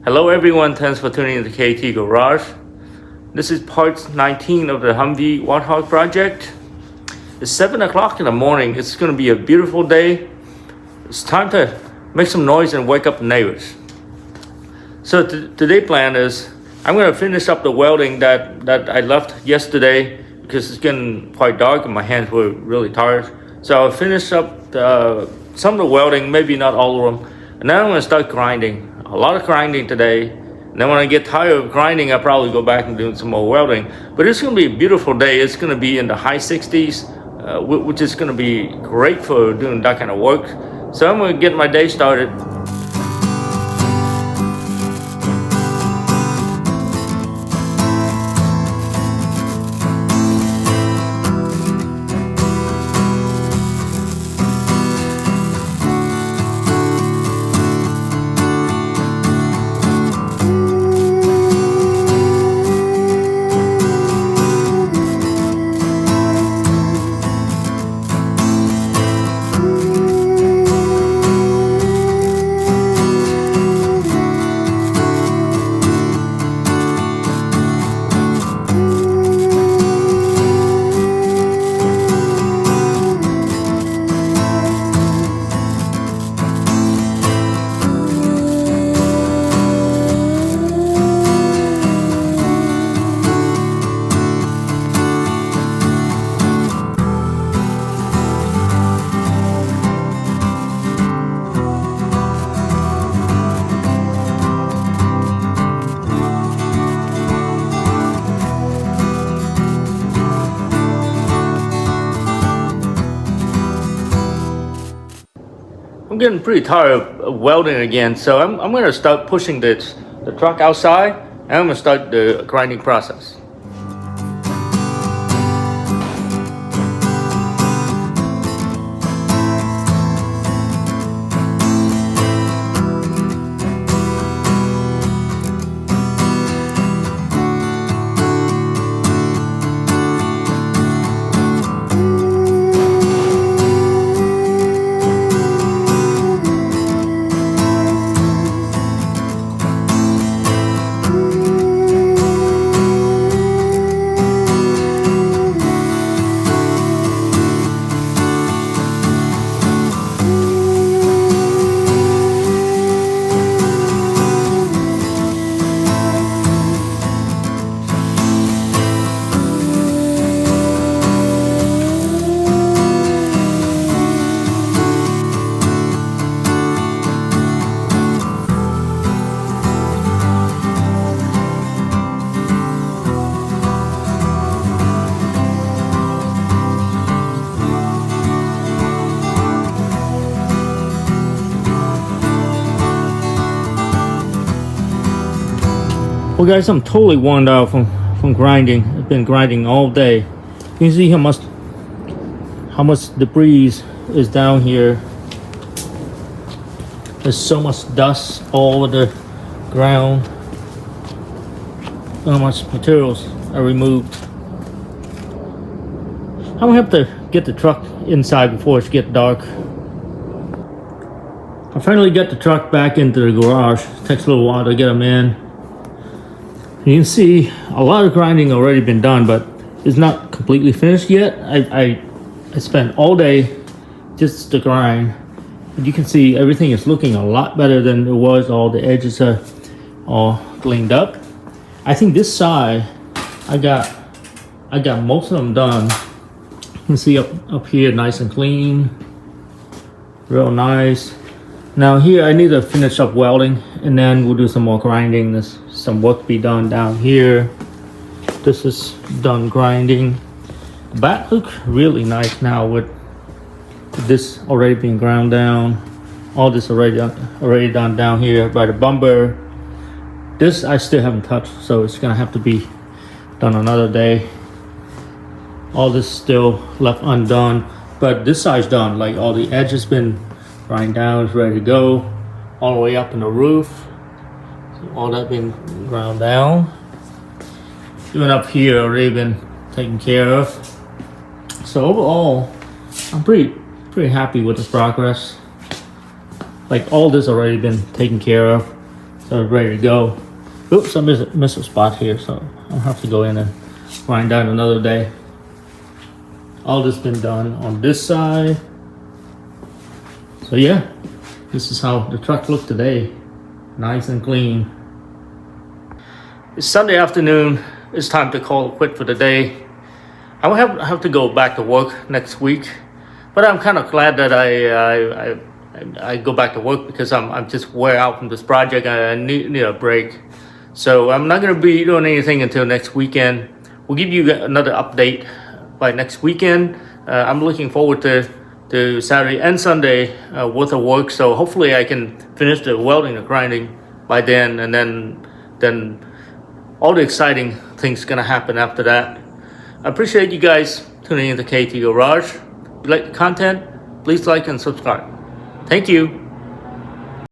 Hello everyone, thanks for tuning in to KT Garage. This is part 19 of the Humvee Warthog project. It's 7 o'clock in the morning. It's going to be a beautiful day. It's time to make some noise and wake up the neighbors. So today's plan is I'm going to finish up the welding that I left yesterday because it's getting quite dark and my hands were really tired. So I'll finish up some of the welding, maybe not all of them. And then I'm going to start grinding. A lot of grinding today. And then when I get tired of grinding, I'll probably go back and do some more welding. But it's going to be a beautiful day. It's going to be in the high 60s, which is going to be great for doing that kind of work. So I'm going to get my day started. I'm getting pretty tired of welding again, so I'm going to start pushing the truck outside and I'm going to start the grinding process. Well guys, I'm totally worn out from grinding. I've been grinding all day. You can see how much debris is down here. There's so much dust all over the ground. So much materials are removed. I'm gonna have to get the truck inside before it gets dark. I finally got the truck back into the garage. It takes a little while to get them in. You can see a lot of grinding already been done, but it's not completely finished yet. I spent all day just to grind. And you can see everything is looking a lot better than it was. All the edges are all cleaned up. I think this side, I got most of them done. You can see up here, nice and clean, real nice. Now here I need to finish up welding and then we'll do some more grinding. There's some work to be done down here. This is done grinding. The back look really nice now with this already being ground down. All this already done down here by the bumper. This I still haven't touched, so it's gonna have to be done another day. All this still left undone, but this side's done. Like all the edge has been grind down, it's ready to go. All the way up in the roof. So all that been ground down. Even up here already been taken care of. So overall, I'm pretty happy with the progress. Like all this already been taken care of. So it's ready to go. Oops, I missed a spot here, so I'll have to go in and grind that another day. All this been done on this side. So yeah, this is how the truck looked today. Nice and clean. It's Sunday afternoon. It's time to call it quit for the day. I will have to go back to work next week, but I'm kind of glad that I go back to work because I'm just wear out from this project. I need a break. So I'm not going to be doing anything until next weekend. We'll give you another update by next weekend. I'm looking forward to Saturday and Sunday worth of work. So hopefully I can finish the welding and grinding by then, and then all the exciting things gonna happen after that. I appreciate you guys tuning into KT Garage. If you like the content, please like and subscribe. Thank you.